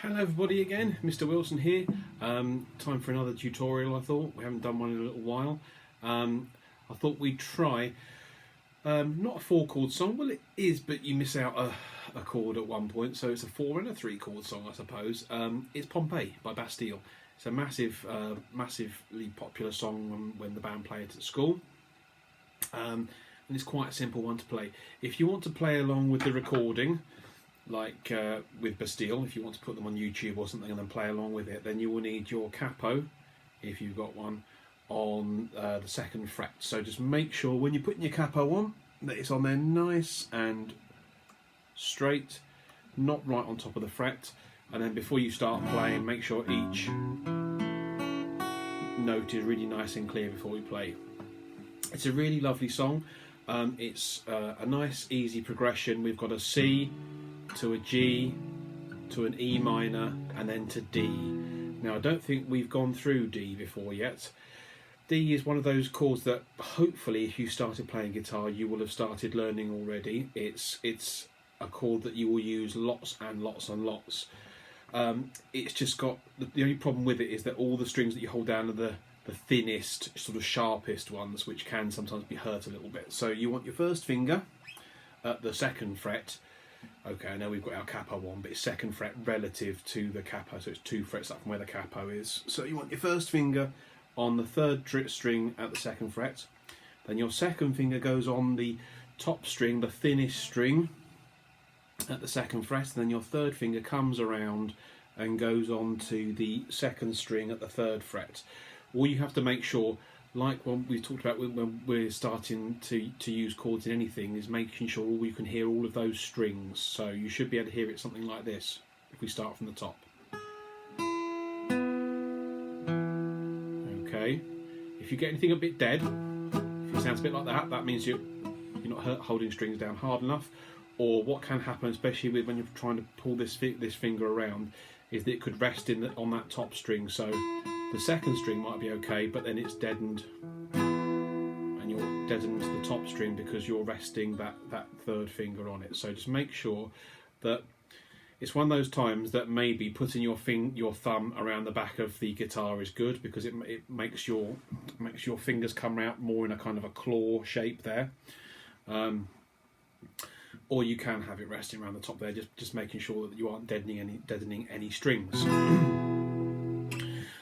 Hello everybody again, Mr. Wilson here. Time for another tutorial. I thought we haven't done one in a little while. I thought we'd try not a 4-chord song. Well, it is, but you miss out a chord at one point, so it's a 4 and a 3-chord song, I suppose. It's Pompeii by Bastille. It's a massively popular song when the band play it at school. And it's quite a simple one to play. If you want to play along with the recording, like with Bastille, if you want to put them on YouTube or something and then play along with it, then you will need your capo, if you've got one, on the 2nd fret. So just make sure when you're putting your capo on that it's on there nice and straight, not right on top of the fret. And then before you start playing, make sure each note is really nice and clear before we play. It's a really lovely song. It's a nice easy progression. We've got a C to a G to an E minor and then to D. Now I don't think we've gone through D before yet. D is one of those chords that hopefully if you started playing guitar you will have started learning already. It's a chord that you will use lots and lots and lots. It's just got the only problem with it is that all the strings that you hold down are the thinnest, sort of sharpest ones, which can sometimes be hurt a little bit. So you want your first finger at the 2nd fret. Okay, I know we've got our capo on, but it's 2nd fret relative to the capo, so it's 2 frets up from where the capo is. So you want your first finger on the 3rd string at the 2nd fret. Then your 2nd finger goes on the top string, the thinnest string, at the 2nd fret. And then your 3rd finger comes around and goes on to the 2nd string at the 3rd fret. All you have to make sure, like when we talked about when we're starting to use chords in anything, is making sure you can hear all of those strings. So you should be able to hear it something like this if we start from the top. Okay, if you get anything a bit dead, if it sounds a bit like that, that means you're not holding strings down hard enough. Or what can happen, especially when you're trying to pull this finger around, is that it could rest on that top string. So the 2nd string might be okay, but then it's deadened, and you're deadened to the top string because you're resting that 3rd finger on it. So just make sure that it's one of those times that maybe putting your thumb around the back of the guitar is good, because it makes your fingers come out more in a kind of a claw shape there. Or you can have it resting around the top there, just making sure that you aren't deadening any strings.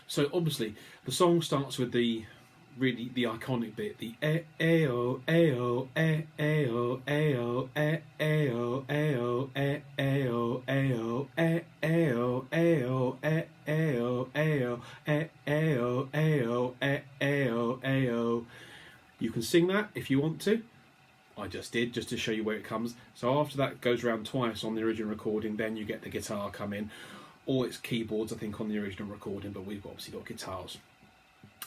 So obviously the song starts with the iconic bit, the a-o, a-o, a-o, a-o, a-o, a-o, a-o, a-o, a-o, a-o, a-o, a-o, a-o, a-o, a-o, a-o. You can sing that if you want to. I just did, just to show you where it comes. So after that goes around twice on the original recording, then you get the guitar come in. Or it's keyboards, I think, on the original recording, but we've obviously got guitars.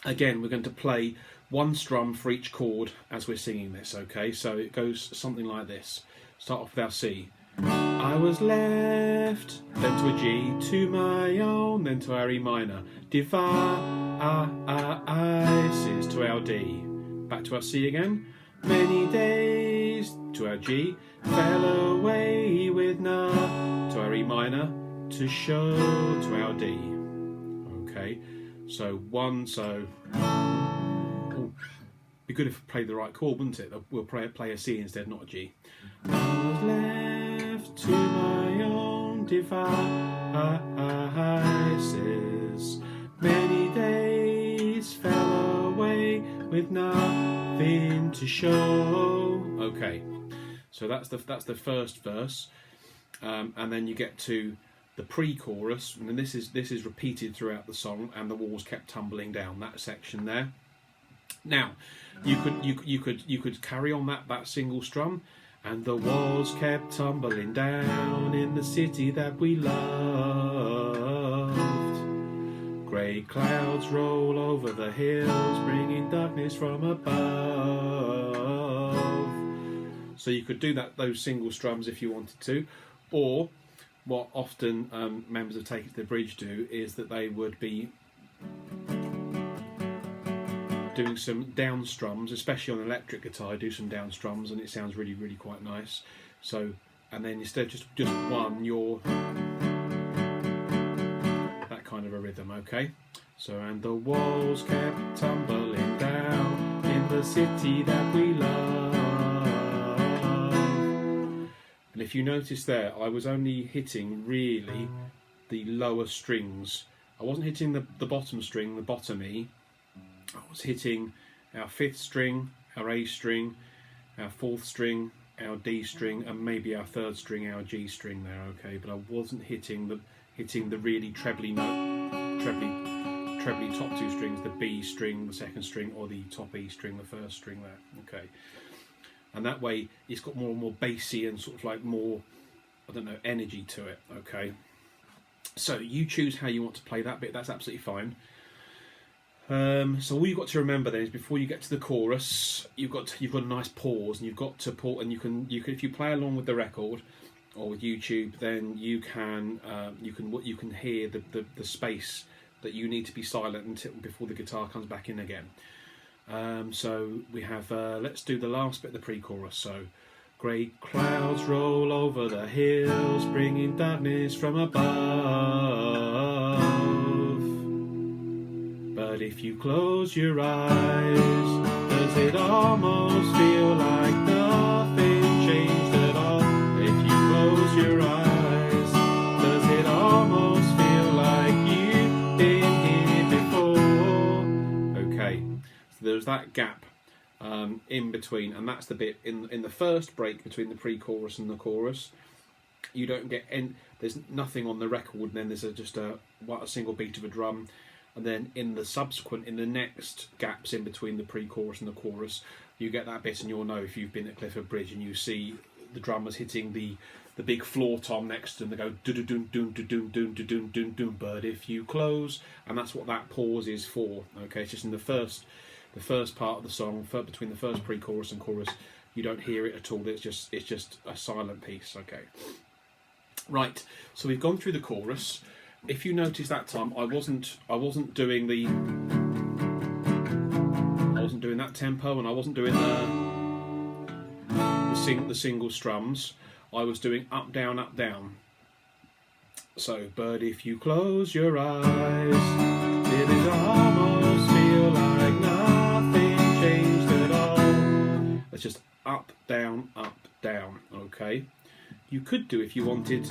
Again, we're going to play 1 strum for each chord as we're singing this, okay? So it goes something like this. Start off with our C. I was left, then to a G, to my own, then to our E minor. Devices to our D. Back to our C again. Many days to our G, fell away with none, to our E minor, to show to our D. Okay, so 1, so be good if we played the right chord, wouldn't it? We'll play a C instead, not a G. I was left to my own devices, many days fell away with nothing to show. Okay, so that's the first verse, and then you get to the pre-chorus, and then this is repeated throughout the song, and the walls kept tumbling down, that section there. Now you could carry on that single strum, and the walls kept tumbling down in the city that we loved. Grey clouds roll over the hills, bringing darkness from above. So you could do those single strums if you wanted to, or what often members of Take It to the Bridge do is that they would be doing some down strums, especially on electric guitar. Do some down strums, and it sounds really, really quite nice. So, and then instead just one, you're Okay, so and the walls kept tumbling down in the city that we love. And if you notice there, I was only hitting really the lower strings. I wasn't hitting the bottom string, the bottom E. I was hitting our 5th string, our A string, our 4th string, our D string, and maybe our 3rd string, our G string there. Okay, but I wasn't hitting the really trebly top 2 strings, the B string, the 2nd string, or the top E string, the 1st string there. Okay, and that way it's got more and more bassy and sort of like more, I don't know, energy to it. Okay, so you choose how you want to play that bit. That's absolutely fine. So all you've got to remember then is before you get to the chorus, you've got a nice pause, and you've got to pause, and you can if you play along with the record or with YouTube, then you can hear the space that you need to be silent until before the guitar comes back in again. So we have let's do the last bit of the pre-chorus. So great clouds roll over the hills, bringing darkness from above. But if you close your eyes, does it almost feel like nothing changed at all? If you close your eyes, does it almost feel like you've been here before? Okay, so there's that gap in between, and that's the bit in the first break between the pre-chorus and the chorus. You don't get there's nothing on the record, and then there's just a single beat of a drum. And then in the next gaps in between the pre-chorus and the chorus, you get that bit, and you'll know if you've been at Clifford Bridge and you see the drummers hitting the big floor tom next to them. They go do do do do do do do do do do. But if you close, and that's what that pause is for. Okay, it's just in the first part of the song, between the first pre-chorus and chorus, you don't hear it at all. It's just a silent piece. Okay, right. So we've gone through the chorus. If you notice that time, I wasn't doing that tempo, and I wasn't doing the single strums. I was doing up down up down. So, but if you close your eyes, did it almost feel like nothing changed at all? It's just up down up down. Okay, you could do if you wanted.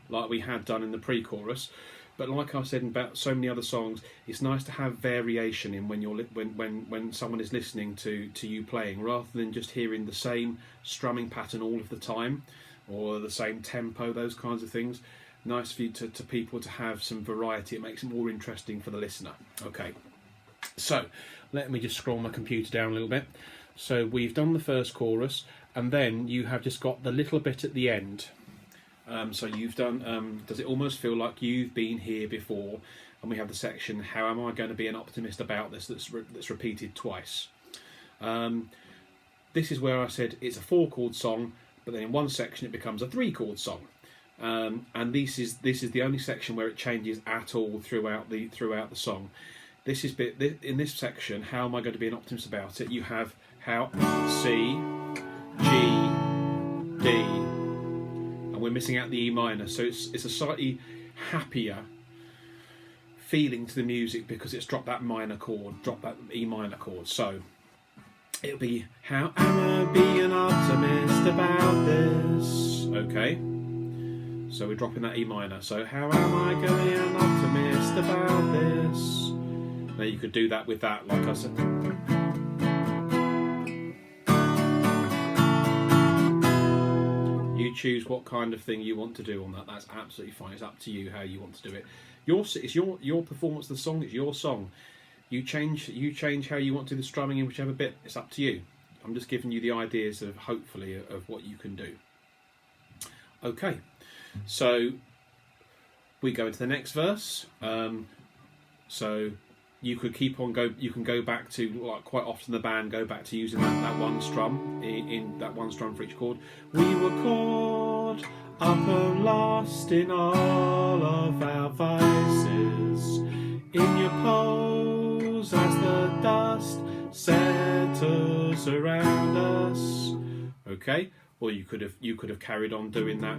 Like we had done in the pre-chorus, but like I said about so many other songs, it's nice to have variation in when you're when someone is listening to you playing, rather than just hearing the same strumming pattern all of the time or the same tempo, those kinds of things. Nice for you to people to have some variety. It makes it more interesting for the listener. Okay, so let me just scroll my computer down a little bit. So we've done the first chorus, and then you have just got the little bit at the end. So you've done, does it almost feel like you've been here before? And we have the section, how am I going to be an optimist about this, that's repeated twice. This is where I said it's a 4-chord song, but then in one section it becomes a 3-chord song. And this is the only section where it changes at all throughout the song. This is in this section, how am I going to be an optimist about it? You have how C, G, D. And we're missing out the E minor, so it's a slightly happier feeling to the music because it's dropped that minor chord, dropped that E minor chord. So it'll be, how am I being optimist about this? Okay, so we're dropping that E minor. So how am I going to be an optimist about this? Now you could do that with that, like I said. You choose what kind of thing you want to do on that. That's absolutely fine. It's up to you how you want to do it. It's your performance of the song. It's your song. You change how you want to do the strumming in whichever bit. It's up to you. I'm just giving you the ideas of hopefully of what you can do. Okay, so we go into the next verse. So you could keep on You can go back to, like, quite often the band go back to using that one strum in that one strum for each chord. We were caught up and lost in all of our vices, in your pose as the dust settles around us. Okay, or you could have carried on doing that.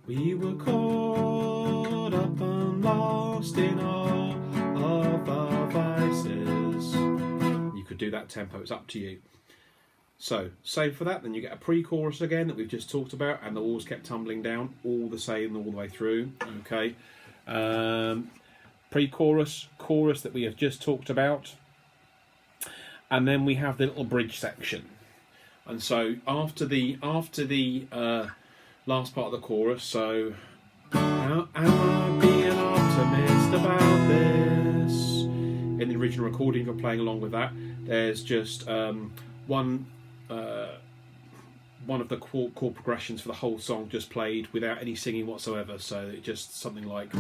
We were caught up and lost in all of our vices. You could do that tempo, it's up to you. So, same for that, then you get a pre-chorus again that we've just talked about, and the walls kept tumbling down, all the same all the way through, okay. Pre-chorus, chorus that we have just talked about, and then we have the little bridge section. And so after the last part of the chorus, so am I being optimist about this? In the original recording, if you're playing along with that, there's just one of the chord progressions for the whole song just played without any singing whatsoever. So it just something like.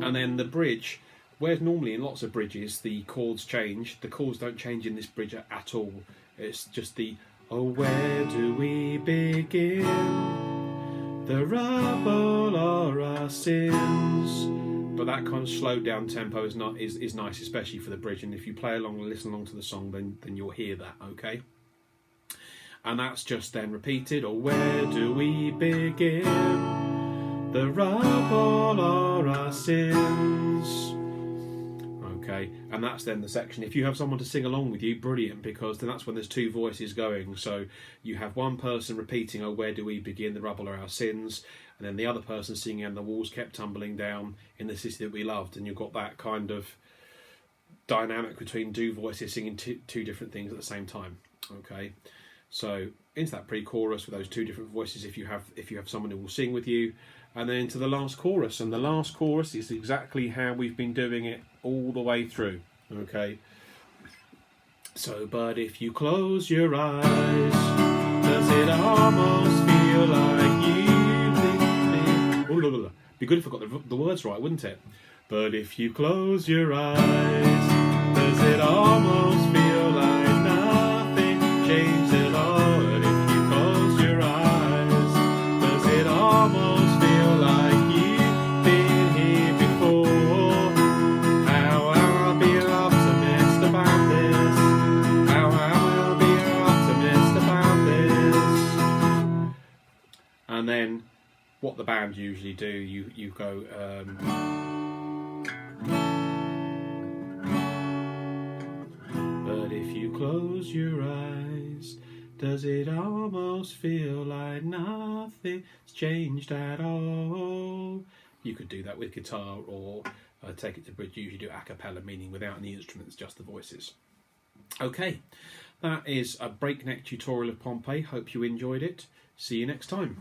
And then the bridge, whereas normally in lots of bridges the chords change, the chords don't change in this bridge at all. It's just the, oh, where do we begin? The rubble or our sins. But that kind of slowed down tempo is nice, especially for the bridge. And if you play along and listen along to the song, then you'll hear that, okay? And that's just then repeated, or where do we begin? The rubble or our sins. Okay, and that's then the section. If you have someone to sing along with you, brilliant, because then that's when there's two voices going. So you have one person repeating, oh, where do we begin? The rubble or our sins. And then the other person singing, and the walls kept tumbling down in the city that we loved. And you've got that kind of dynamic between two voices singing two different things at the same time. Okay, so into that pre-chorus with those two different voices if you have someone who will sing with you, and then into the last chorus. And the last chorus is exactly how we've been doing it all the way through. Okay, so but if you close your eyes, does it almost feel like you be good if I got the words right, wouldn't it? But if you close your eyes, does it almost feel like nothing changed at all? And if you close your eyes, does it almost feel like you've been here before? How am I being optimist about this? How am I being optimist about this? And then what the band usually do, you go but if you close your eyes, does it almost feel like nothing's changed at all? You could do that with guitar, or take it to bridge. You usually do a cappella, meaning without any instruments, just the voices. Okay, that is a breakneck tutorial of Pompeii. Hope you enjoyed it. See you next time.